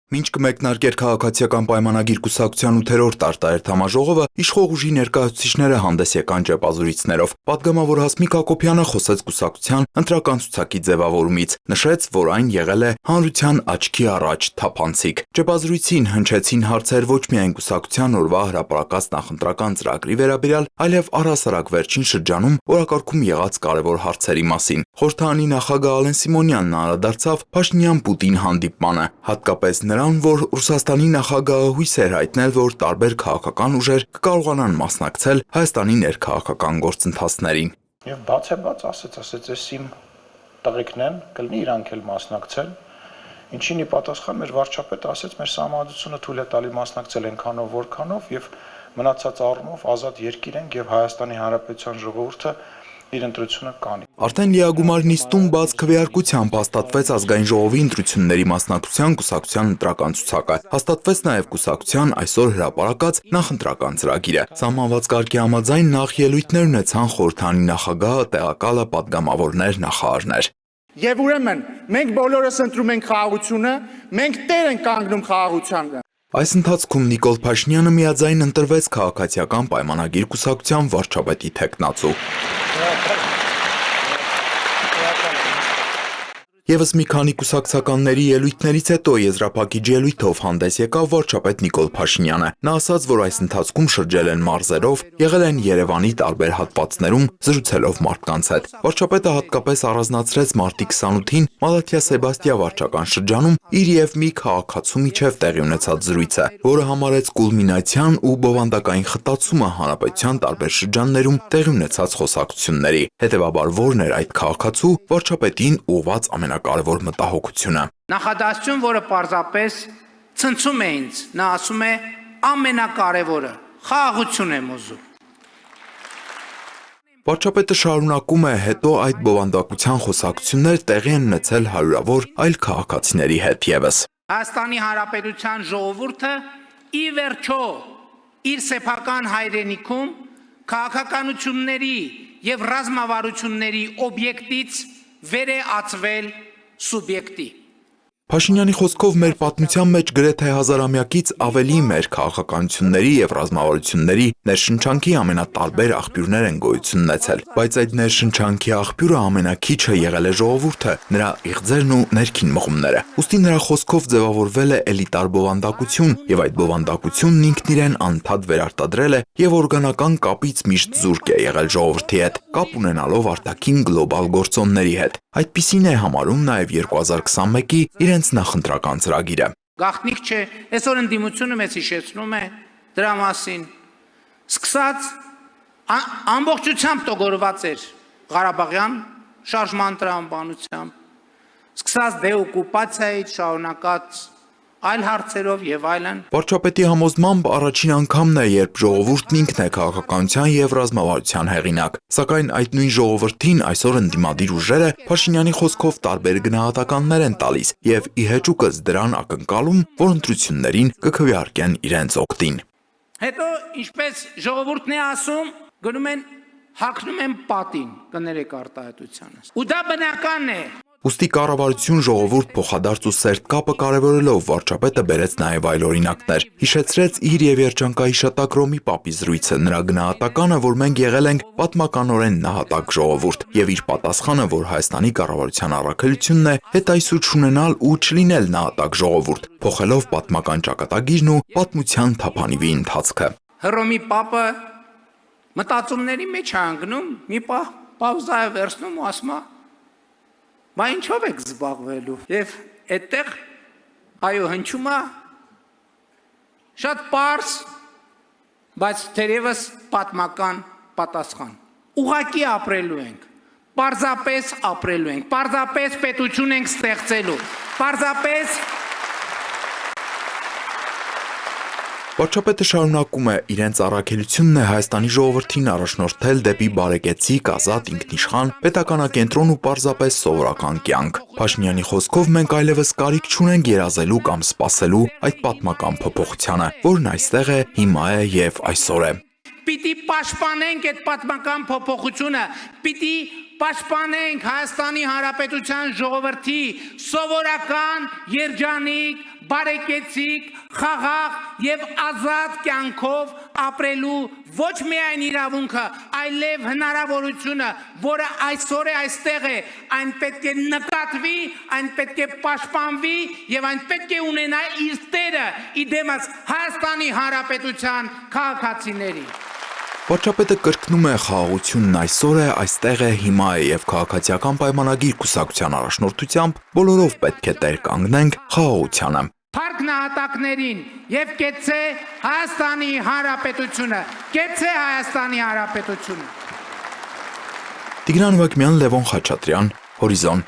Մինչ կմեկնարկեր քաղաքացիական պայմանագիր կուսակցության 8-րդ արտահերթ համաժողովը, իշխող ուժի ներկայացուցիչները հանդես եկան ճեպազրույցներով։ Պատգամավոր Հասմիկ Հակոբյանը խոսեց կուսակցության ընտրական ցուցակի ձևավորումից, նշեց, որ այն եղել է հանրության աչքի առաջ թափանցիկ։ Ճեպազրույցին հնչեցին հարցեր ոչ միայն կուսակցության օրվա հրապարակած նախընտրական ծրագրի վերաբերյալ, այլև առհասարակ վերջին շրջանում օրակարգում եղած կարևոր հարցերի մասին։ Խորհրդարանի նախագահ Ալեն Սիմոնյանն անդրադարձավ Փաշինյան-Պուտին հանդիպմանը, հատկապես նրան, որ Ռուսաստանի նախագահը հույս էր հայտնել, որ տարբեր քաղաքական ուժեր կկարողանան մասնակցել Հայաստանի ներքաղաքական գործընթացներին։ Եվ բացեբաց ասեց, էս իմ տղեկն են, կլինի իրանք էլ մասնակցել, ինչին ի պատասխան մեր վարչապետը ասեց, մեր սահմանադրությունը թույլ է տալի մասնակցել այնքանով, որքանով եւ մնացած առումով ազատ երկիր ենք եւ Հայաստանի Հանրապետության ժողովուրդը իր ընտրությունը կանի։ Արդեն լիագումար նիստում բաց քվեարկությամբ հաստատվեց ազգային ժողովի ընտրությունների մասնակցության կուսակցության ընտրական ցուցակը։ Հաստատվեց նաև կուսակցության այսօր հրապարակած նախընտրական ծրագիրը։ Սահմանված կարգի համաձայն նախ ելույթներ ունեցան խորհրդարանի նախագահը, տեղակալը, պատգամավորներ, նախարարներ։ Եվ ուրեմն մենք բոլորս ընտրում ենք խաղաղությունը, մենք տեր ենք կանգնում խաղաղությանը։ Այս ընթացքում Նիկոլ Փաշինյանը միաձայն ընտրվեց քաղաքացիական պայմանագիր կուսակցության վարչապետի թեկնածու։ Եվս մի քանի կուսակցականների ելույթներից հետո եզրափակիչ ելույթով հանդես եկավ վարչապետ Նիկոլ Փաշինյանը։ Նա ասաց, որ այս ընթացքում շրջել են մարզերով, եղել են Երևանի տարբեր հատվածներում, զրուցելով մարդկանց հետ։ Վարչապետը հատկապես առանձնացրեց մարտի 28-ին Մալաթիա-Սեբաստիա վարչական շրջանում իր եւ մի քաղաքացու միջև տեղի ունեցած զրույցը, որը համարեց կուլմինացիան ու բովանդակային խտացումը հանրապետության տարբեր շրջաններում տեղի ունեցած խոսակցությունների։ Հետևաբար ո՞րն էր այդ քաղաքացու վարչապետին ուղղված կարևոր մտահոգությունը։ Նախադասություն, որը պարզապես ցնցում է ինձ, նա ասում է ամենակարևորը խաղաղություն եմ ուզում։ Վարչապետը շարունակում է, հետո այդ բովանդակության խոսակցություններ տեղի են ունեցել հարյուրավոր այլ քաղաքացիների հետ եւս։ Հայաստանի Հանրապետության ժողովուրդը ի վերջո իր սեփական հայրենիքում քաղաքականությունների եւ ռազմավարությունների օբյեկտից վեր է ածվել սուբյեկտի։ Փաշինյանի խոսքով մեր պատմության մեջ գրեթե հազարամյակից ավելի մեր քաղաքականությունների եւ ռազմավարությունների ներշնչանքի ամենատարբեր աղբյուրներ են գոյություն ունեցել, բայց այդ ներշնչանքի աղբյուրը ամենակիչը եղել է ժողովուրդը, նրա իղձերն ու ներքին մղումները։ Ուստի նրա խոսքով ձևավորվել է էլիտար բովանդակություն եւ այդ բովանդակությունն ինքն իրեն անդադ վերարտադրել է եւ օրգանական կապից միշտ զուրկ է եղել ժողովրդի հետ, կապ ունենալով արտաքին գլոբալ գործոնների հետ։ Այդպիսին է համարում նաեւ 2021-ի իրենց նախընտրական ծրագիրը։ Գաղտնիք չէ, այսօր ընդդիմությունը մեզ հիշեցնում է դրա մասին։ Սկսած ամբողջությամբ տոգորված էր Ղարաբաղյան շարժման տրամաբանությամբ, սկսած դեօկուպացիայից շարունակած այլ հարցերով եւ այլն։ Վարչապետի համոզմամբ առաջին անգամն է, երբ ժողովուրդն ինքն է քաղաքականության եւ ռազմավարության հեղինակ, սակայն այդ նույն ժողովրդին այսօր ընդդիմադիր ուժերը Փաշինյանի խոսքով տարբեր գնահատականներ են տալիս եւ ի հեճուկս դրան ակնկալում, որ ընտրություններին կքվեարկեն իրենց օգտին։ Հետո ինչպես ժողովուրդն է ասում, գնում են հագնում են պատին, կներեք արտահայտությանս։ Ու դա բնական է։ Ուստի կառավարություն ժողովուրդ փոխադարձ ու սերտ կապը կարևորելով վարչապետը բերեց նաև այլ օրինակներ։ Հիշեցրեց իր եւ Երջանկայի Ռոմի Պապի զրույցը, նրա գնահատականը, որ մենք եղել ենք պատմականորեն նահատակ ժողովուրդ, եւ իր պատասխանը, որ Հայաստանի կառավարության առաքելությունն է հետայսուր չունենալ ու չլինել նահատակ ժողովուրդ, փոխելով պատմական ճակատագիրն ու պատմության թափանիվի ընթացքը։ Հռոմի Պապը մտածումների մեջ է անգնում, մի պահ պաուզա է վերցնում ու ասում է. «Բա ինչով եք զբաղվելու»։ Եվ այդտեղ այո հնչում է շատ պարզ, բայց թերևս պատմական պատասխան։ Ուղղակի ապրելու ենք, պարզապես ապրելու ենք, պարզապես պետություն ենք ստեղծելու, պարզապես։ Վարչապետը շարունակում է, իրենց առաքելությունն է Հայաստանի ժողովրդին առաջնորդել դեպի բարեկեցիկ, ազատ, ինքնիշխան, պետականակենտրոն ու պարզապես սովորական կյանք։ Փաշինյանի խոսքով մենք այլևս կարիք չունենք երազելու կամ սպասելու այդ պատմական փոփոխությանը, որն այստեղ է, հիմա է եւ այսօր է։ Պիտի պաշտպանենք այդ պատմական փոփոխությունը, պիտի պաշտպանենք Հայաստանի Հանրապետության ժողովրդի սովորական, երջանիկ, բարեկեցիկ, խաղաղ եւ ազատ կյանքով ապրելու ոչ միայն իրավունքը, այլև հնարավորությունը, որը այսօր է այստեղ է, այն պետք է նկատվի, այն պետք է պաշտպանվի եւ այն պետք է ունենա իր տերը իդեմս Հայաստանի Հանրապետության քաղաքացիների։ Վարչապետը կրկնում է խաղաղությունն այսօր է, այստեղ է, հիմա է եւ քաղաքացիական պայմանագիր կուսակցության առաջնորդությամբ բոլորով պետք է տեր կանգնենք խաղաղությանը։ Փառք նահատակներին եւ կեցե Հայաստանի Հանրապետությունը, կեցե Հայաստանի Հանրապետությունը։ Տիգրան Վակմյան, Լևոն Խաչատրյան, Հորիզոն։